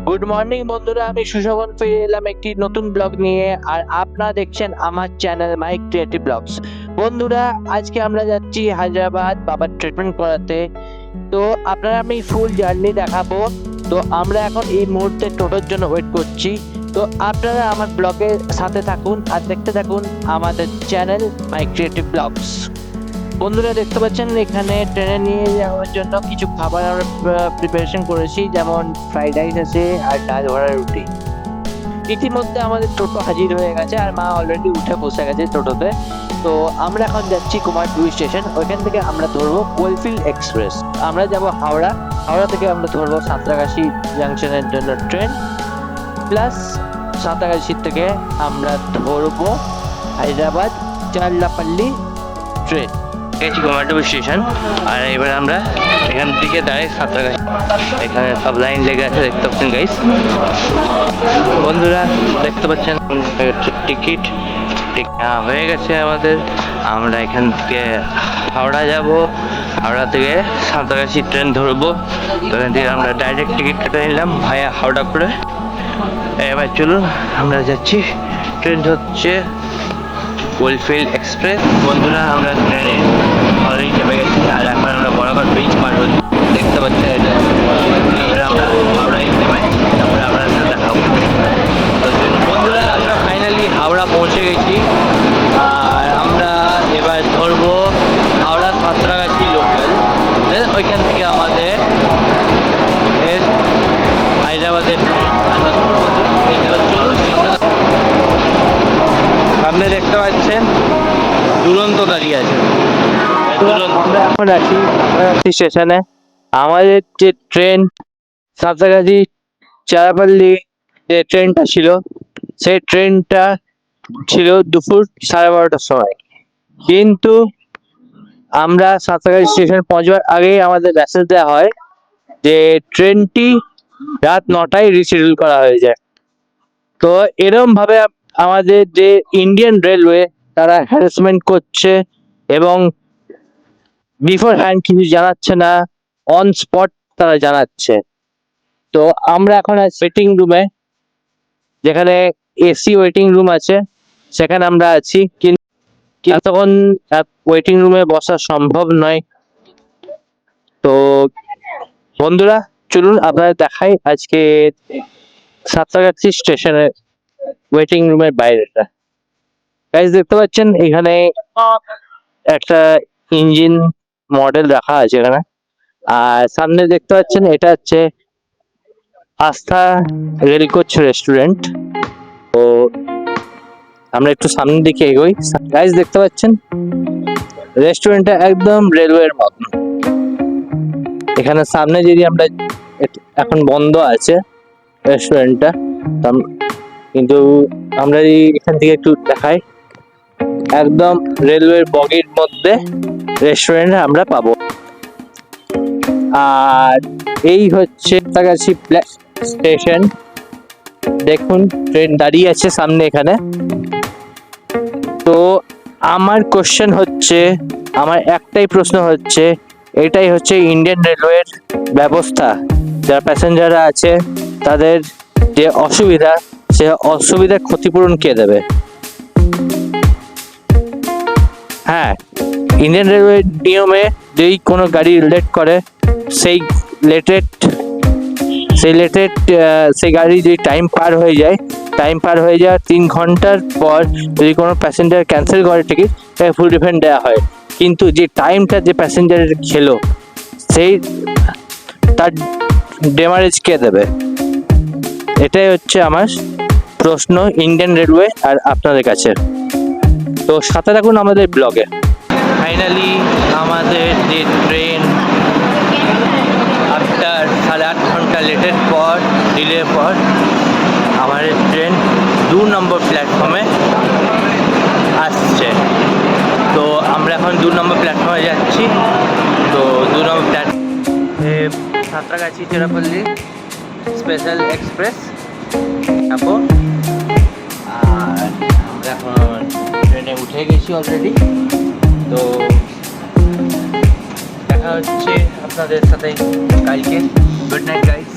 Good morning বন্ধুরা, আমি সুশোভন ফিরে এলাম একটি নতুন ব্লগ নিয়ে। আর আপনারা দেখছেন আমার চ্যানেল মাই ক্রিয়েটিভ ব্লগস। বন্ধুরা, আজকে আমরা যাচ্ছি হায়দ্রাবাদ বাবার ট্রিটমেন্ট করাতে। তো আপনারা আমি ফুল জার্নি দেখাবো। তো আমরা এখন এই মুহূর্তে টোটোর জন্য ওয়েট করছি। তো আপনারা আমার ব্লগের সাথে থাকুন আর দেখতে থাকুন আমাদের চ্যানেল মাই ক্রিয়েটিভ ব্লগস। বন্ধুরা, দেখতে পাচ্ছেন এখানে ট্রেনে নিয়ে যাওয়ার জন্য কিছু খাবার আমরা প্রিপারেশন করেছি, যেমন ফ্রাইড রাইস আছে আর ডাল ভরা রুটি। ইতিমধ্যে আমাদের টোটো হাজির হয়ে গেছে আর মা অলরেডি উঠে বসে গেছে টোটোতে। তো আমরা এখন যাচ্ছি কুমারটুলি স্টেশন। ওইখান থেকে আমরা ধরবো কোলফিল্ড এক্সপ্রেস। আমরা যাব হাওড়া। হাওড়া থেকে আমরা ধরবো সাঁতরাগাছি জাংশনের জন্য ট্রেন, প্লাস সাঁতরাগাছি থেকে আমরা ধরবো হায়দ্রাবাদ চারলাপাল্লি ট্রেন। কুমারটুলি স্টেশন। আর এবার আমরা এখান থেকে ডাইরেক্ট সাঁতরাগাছি। এখানে সব লাইন লেগে আছে, দেখতে পাচ্ছেন গাইস। বন্ধুরা দেখতে পাচ্ছেন টিকিট হয়ে গেছে আমাদের। আমরা এখান থেকে হাওড়া যাব, হাওড়া থেকে সাঁতরাগাছি ট্রেন ধরবো। ওখান থেকে আমরা ডাইরেক্ট টিকিট কেটে নিলাম ভায়া হাওড়া করে। এবার চলুন আমরা যাচ্ছি। ট্রেন হচ্ছে কোলফিল্ড এক্সপ্রেস। বন্ধুরা, আমরা ট্রেনে অলরেডি চেপে গেছি আর এখন আমরা বরাবর ব্রিজ পার হচ্ছি, দেখতে পাচ্ছেন। এটা আমরা হাওড়ায় নেমে তারপরে আমরা দেখাবো। বন্ধুরা, আমরা ফাইনালি হাওড়া পৌঁছে গেছি আর আমরা এবার ধরবো হাওড়া সাঁতরাগাছি লোকাল। ওইখান থেকে আমাদের হায়দ্রাবাদের সামনে দেখতে পাচ্ছেন দুরন্ত দাঁড়িয়ে আছে। আমরা এখন আছি স্টেশনে। আমাদের যে ট্রেন সাঁতরাগাছি চারাপাল্লি যে ট্রেনটা ছিল, সেই ট্রেনটা ছিল দুপুর 12:30টার সময়। কিন্তু আমরা সাঁতরাগাছি স্টেশন পৌঁছবার আগেই আমাদের মেসেজ দেওয়া হয় যে ট্রেনটি রাত 9টায় রিশিডিউল করা হয়ে যায়। তো এরকম ভাবে আমাদের যে ইন্ডিয়ান রেলওয়ে তারা হ্যারাসমেন্ট করছে এবং বিফোর হ্যান্ড কিছু জানাচ্ছে না, অন স্পট তারা জানাচ্ছে। তো আমরা এখন ওয়েটিং রুমে, যেখানে এসি ওয়েটিং রুম আছে, সেখানে আমরা আছি। কিন্তু তখন ওয়েটিং রুমে বসা সম্ভব নয়। তো বন্ধুরা চলুন আপনাদের দেখাই আজকে সাঁতরাগাছি স্টেশনের ওয়েটিং রুমের বাইরেটা। গাইস দেখতে পাচ্ছেন এখানে একটা ইঞ্জিন মডেল রাখা আছে এখানে। আর সামনে দেখতে পাচ্ছেন এটা হচ্ছে আস্থা রেলকোচ রেস্টুরেন্ট। তো আমরা একটু সামনের দিকে এগোই। গাইস দেখতে পাচ্ছেন রেস্টুরেন্টটা একদম রেলওয়ের মতন। এখানে সামনে যদি আমরা, এখন বন্ধ আছে রেস্টুরেন্টটা, কিন্তু আমরা এখান থেকে একটু দেখাই, একদম রেলওয়ের বগির মধ্যে রেস্টুরেন্ট আমরা পাবো। আর এই হচ্ছে সাঁতরাগাছি স্টেশন। দেখুন ট্রেন দাঁড়িয়ে আছে সামনে এখানে। তো আমার কোশ্চেন হচ্ছে, আমার একটাই প্রশ্ন হচ্ছে, এটাই হচ্ছে ইন্ডিয়ান রেলওয়ের ব্যবস্থা? যারা প্যাসেঞ্জাররা আছে তাদের যে অসুবিধা, সে অসুবিধার ক্ষতিপূরণ কে দেবে? হ্যাঁ, ইন্ডিয়ান রেলওয়ে নিয়মে যদি কোনো গাড়ি লেট করে, সেই গাড়ি যদি টাইম পার হয়ে যায়, 3 ঘন্টার পর যদি কোনো প্যাসেঞ্জার ক্যান্সেল করে টিকিট, তাকে ফুল রিফান্ড দেওয়া হয়। কিন্তু যে টাইমটা যে প্যাসেঞ্জারের খেলো, তার ড্যামারেজ কে দেবে? এটাই হচ্ছে আমার প্রশ্ন ইন্ডিয়ান রেলওয়ে আর আপনাদের কাছে। তো সাথে থাকুন আমাদের ব্লগে। ফাইনালি আমাদের যে ট্রেন আফটার 8.5 ঘন্টা লেটের পর, ডিলের পর, আমাদের ট্রেন 2 নম্বর প্ল্যাটফর্মে আসছে। তো আমরা এখন 2 নম্বর প্ল্যাটফর্মে যাচ্ছি। তো 2 নম্বর প্ল্যাটফর্মে সাঁতরাগাছি চেরাপল্লী স্পেশাল এক্সপ্রেস যাবো। আর আমরা এখন ট্রেনে উঠে গেছি অলরেডি। তো দেখা হচ্ছে আপনাদের সাথে কালকে। Good night guys.